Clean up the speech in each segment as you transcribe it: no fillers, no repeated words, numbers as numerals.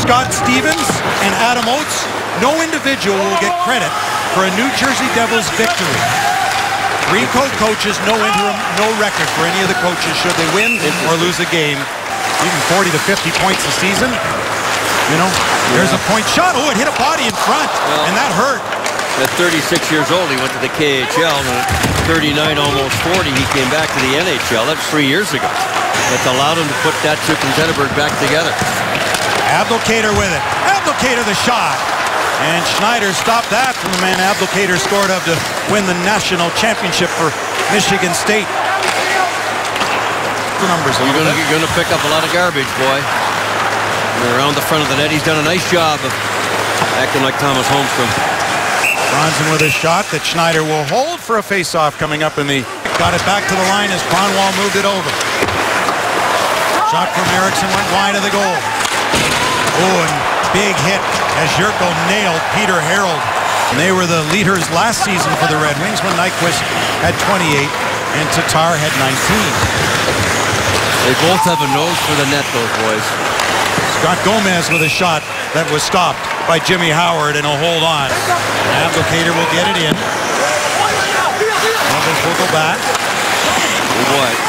Scott Stevens and Adam Oates, no individual will get credit for a New Jersey Devils victory. 3 co-coaches, no interim, no record for any of the coaches should they win or lose a game. Even 40 to 50 points a season. You know, there's a point shot. Oh, it hit a body in front, and that hurt. At 36 years old, he went to the KHL, and at 39, almost 40, he came back to the NHL. That's 3 years ago. That's allowed him to put Datsuk and Zetterberg back together. Abdelkader with it. Abdelkader the shot. And Schneider stopped that from the man Abdelkader scored of to win the national championship for Michigan State. The numbers You're going to pick up a lot of garbage, boy. And around the front of the net, he's done a nice job of acting like Thomas Holmstrom. Bronson with a shot that Schneider will hold for a face-off coming up in the... Got it back to the line as Kronwall moved it over. Shot from Eriksson went wide of the goal. Oh, and big hit as Jurko nailed Peter Harold. And they were the leaders last season for the Red Wings when Nyquist had 28 and Tatar had 19. They both have a nose for the net, those boys. Scott Gomez with a shot that was stopped by Jimmy Howard, and he'll hold on. Abdelkader will get it in. Elvis will go back. What?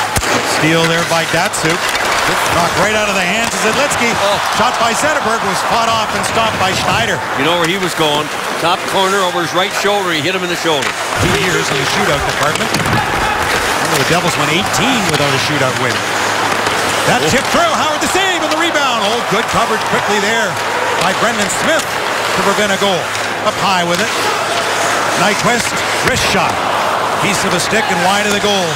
Steal there by Datsuk. Knocked right out of the hands of Zidlitsky. Shot by Zetterberg was fought off and stopped by Schneider. You know where he was going? Top corner over his right shoulder. He hit him in the shoulder. 2 years in the shootout department. Remember, the Devils went 18 without a shootout win. That tip through. Howard the save and the rebound. Oh, good coverage quickly there by Brendan Smith to prevent a goal. Up high with it. Nyquist, wrist shot. Piece of a stick and wide of the goal.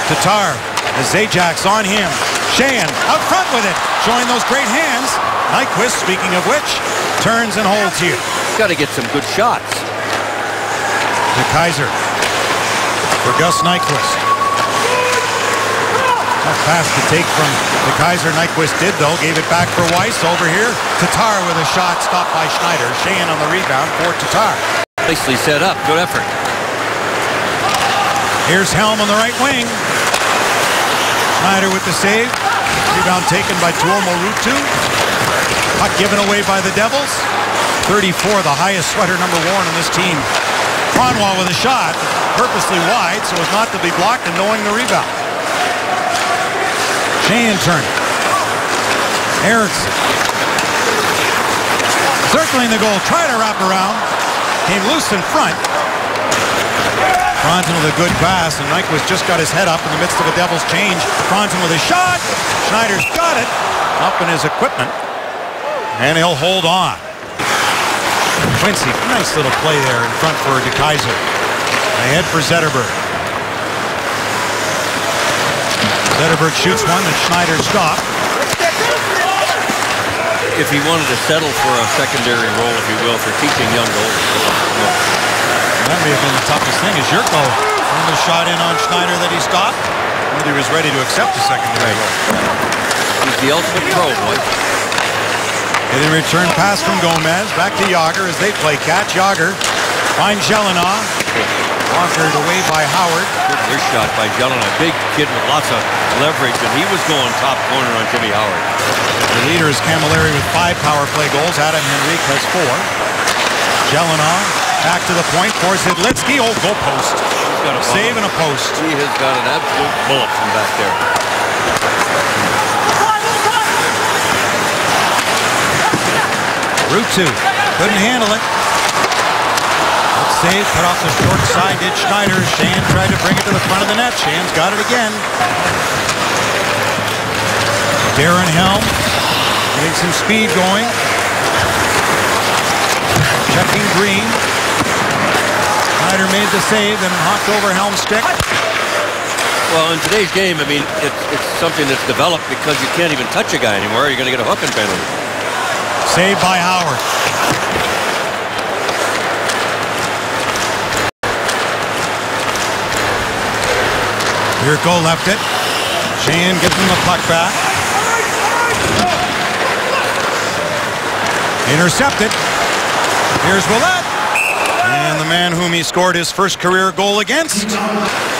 Tatar, as Zajak's on him. Sheahan out front with it, showing those great hands. Nyquist, speaking of which, turns and holds here. Got to get some good shots. De Kaiser for Gus Nyquist. Not fast to take from De Kaiser. Nyquist did, though. Gave it back for Weiss. Over here, Tatar with a shot stopped by Schneider. Sheahan on the rebound for Tatar. Nicely set up. Good effort. Here's Helm on the right wing. Schneider with the save. Rebound taken by Tuomo Ruutu. Puck given away by the Devils. 34, the highest sweater number worn on this team. Kronwall with a shot, purposely wide so as not to be blocked and knowing the rebound. Sheahan turn. Eriksson. Circling the goal, try to wrap around. Came loose in front. Bronson with a good pass, and Nyquist just got his head up in the midst of a Devils change. Bronson with a shot. Schneider's got it up in his equipment, and he'll hold on. Quincy, nice little play there in front for De Kaiser. Ahead for Zetterberg. Zetterberg shoots one that Schneider stopped. If he wanted to settle for a secondary role, if you will, for teaching young goalies. That may have been the toughest thing, as Jurko threw the shot in on Schneider that he stopped, and he was ready to accept the secondary role. He's the ultimate pro, boy. And then return pass from Gomez, back to Jagr as they play catch. Jagr finds Jelena. Walkered away by Howard. Good wrist shot by Jelena. Big kid with lots of leverage, and he was going top corner on Jimmy Howard. The leader is Camilleri with 5 power play goals. Adam Henrique has 4. Jelena back to the point for Zidlitsky. Oh, goal post. He's got a save and a post. He has got an absolute bullet from back there. Ruutu couldn't handle it. Good save, cut off the short side, did Schneider. Sheahan tried to bring it to the front of the net. Sheahan's got it again. Darren Helm getting some speed going. Checking Green. Schneider made the save, then hopped over Helm's stick. Well, in today's game, I mean, it's something that's developed because you can't even touch a guy anymore. You're going to get a hooking penalty. Saved by Howard. Jurko left it. Sheahan gives him the puck back. Intercepted. Here's Ouellette. And the man whom he scored his first career goal against.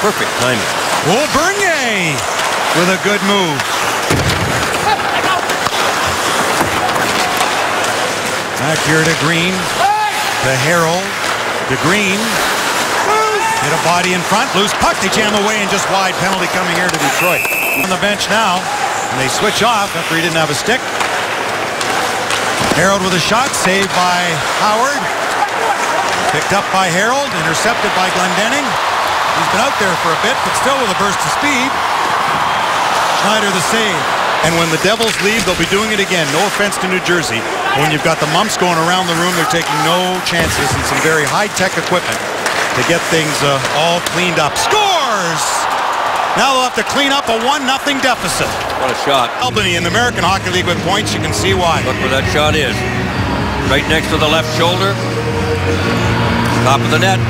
Perfect timing. Oh, Bernier with a good move. Back here to Green. To Harold. To Green. Hit a body in front. Loose puck. They jam away and just wide penalty coming here to Detroit. On the bench now. And they switch off after he didn't have a stick. Harold with a shot. Saved by Howard. Picked up by Harold. Intercepted by Glendening. He's been out there for a bit, but still with a burst of speed. Schneider the save. And when the Devils leave, they'll be doing it again. No offense to New Jersey. When you've got the mumps going around the room, they're taking no chances and some very high-tech equipment to get things all cleaned up. Scores! Now they'll have to clean up a 1-0 deficit. What a shot. Albany in the American Hockey League with points. You can see why. Look where that shot is. Right next to the left shoulder. Top of the net.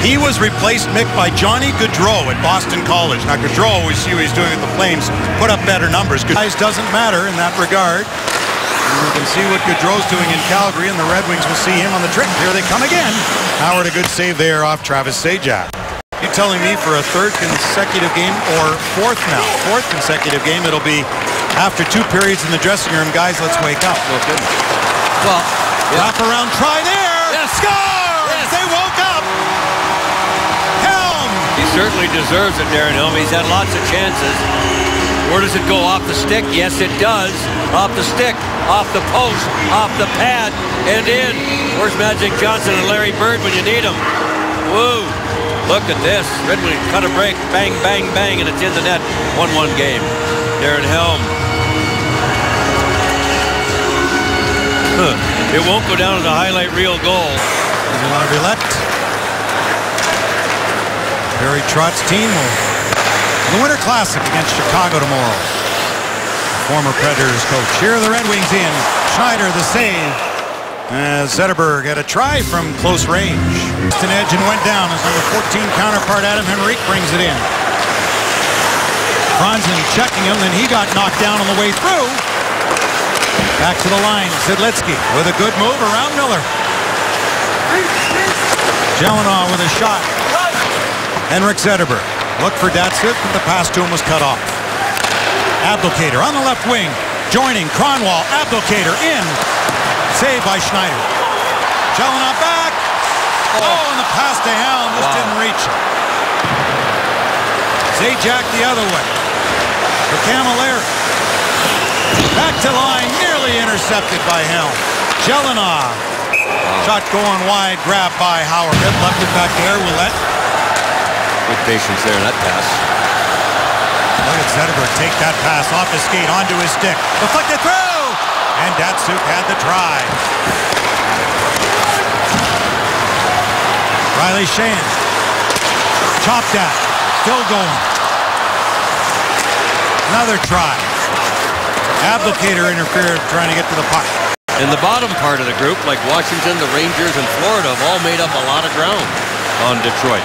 He was replaced, Mick, by Johnny Gaudreau at Boston College. Now, Gaudreau, we see what he's doing with the Flames, put up better numbers. Guys doesn't matter in that regard. And you can see what Gaudreau's doing in Calgary, and the Red Wings will see him on the trick. Here they come again. Howard, a good save there off Travis Zajac. You're telling me for a third consecutive game, or fourth consecutive game, it'll be after 2 periods in the dressing room. Guys, let's wake up. No kidding. Well, yeah. Wrap around try there. Yes. Score! Yes. They woke up. He certainly deserves it, Darren Helm. He's had lots of chances. Where does it go? Off the stick? Yes, it does. Off the stick, off the post, off the pad, and in. Where's Magic Johnson and Larry Bird when you need them? Woo! Look at this. Red Wing cut a break. Bang, bang, bang, and it's in the net. 1-1 game. Darren Helm. It won't go down as a highlight reel goal. Barry Trott's team will the Winter Classic against Chicago tomorrow. Former Predators coach. Here are the Red Wings in. Schneider the save. Zetterberg had a try from close range. An edge and went down as number 14 counterpart Adam Henrique brings it in. Franzen checking him, then he got knocked down on the way through. Back to the line. Zidlitsky with a good move around Miller. Jelena with a shot. Henrik Zetterberg looked for Datsuk, but the pass to him was cut off. Abdelkader on the left wing, joining Kronwall. Abdelkader in. Saved by Schneider. Jelena back. Oh, and the pass to Helm just didn't reach him. Zajac the other way. For Camilleri. Back to line, nearly intercepted by Helm. Jelena. Shot going wide, grabbed by Howard. Left it back there, Ouellet. Good patience there in that pass. Look at Zetterberg take that pass off his skate onto his stick. Deflected through! And Datsuk had the try. Riley Sheahan. Chopped at. Still going. Another try. Abdelkader interfered trying to get to the puck. In the bottom part of the group, like Washington, the Rangers, and Florida, have all made up a lot of ground on Detroit.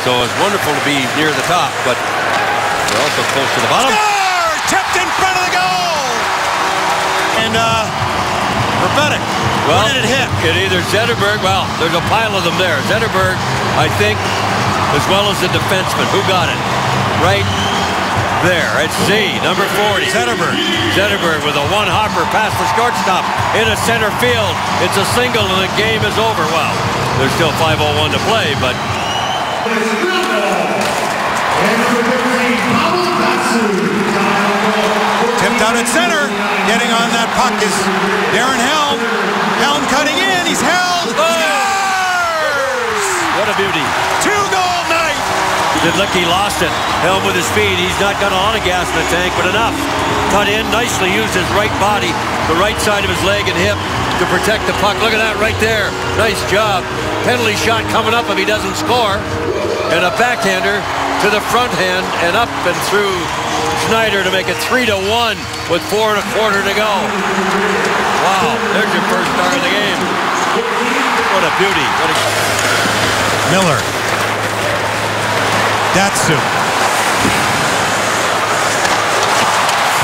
So it's wonderful to be near the top, but we're also close to the bottom. Score! Tipped in front of the goal! And, Rebecca, well, where did it hit? It either Zetterberg, well, there's a pile of them there. Zetterberg, I think, as well as the defenseman. Who got it? Right there. It's Z, number 40. Zetterberg with a one-hopper past the shortstop into center field. It's a single and the game is over. Well, there's still 5:01 to play, but tipped out at center. Getting on that puck is Darren Helm. Helm cutting in. He's held. Scores! What a beauty. 2-goal night. Zidlitsky lost it. Helm with his feet. He's not got a lot of gas in the tank, but enough. Cut in nicely. Used his right body, the right side of his leg and hip to protect the puck. Look at that right there. Nice job. Penalty shot coming up if he doesn't score. And a backhander to the front hand and up and through Schneider to make it 3-1 with 4 1/4 to go. Wow, there's your first star of the game. What a beauty. Miller. Datsuk.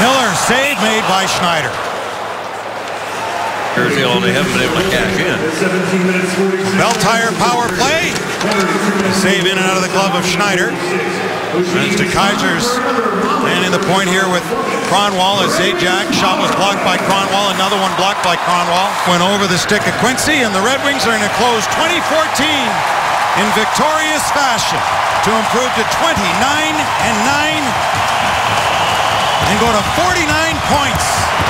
Miller, save made by Schneider. Jersey only haven't been able to cash in. Bell Tire power play. Save in and out of the glove of Schneider. That's to Kaiser's. And in the point here with Kronwall as Zajac. Shot was blocked by Kronwall. Another one blocked by Kronwall. Went over the stick of Quincy, and the Red Wings are in a close 2014 in victorious fashion to improve to 29-9 and go to 49 points.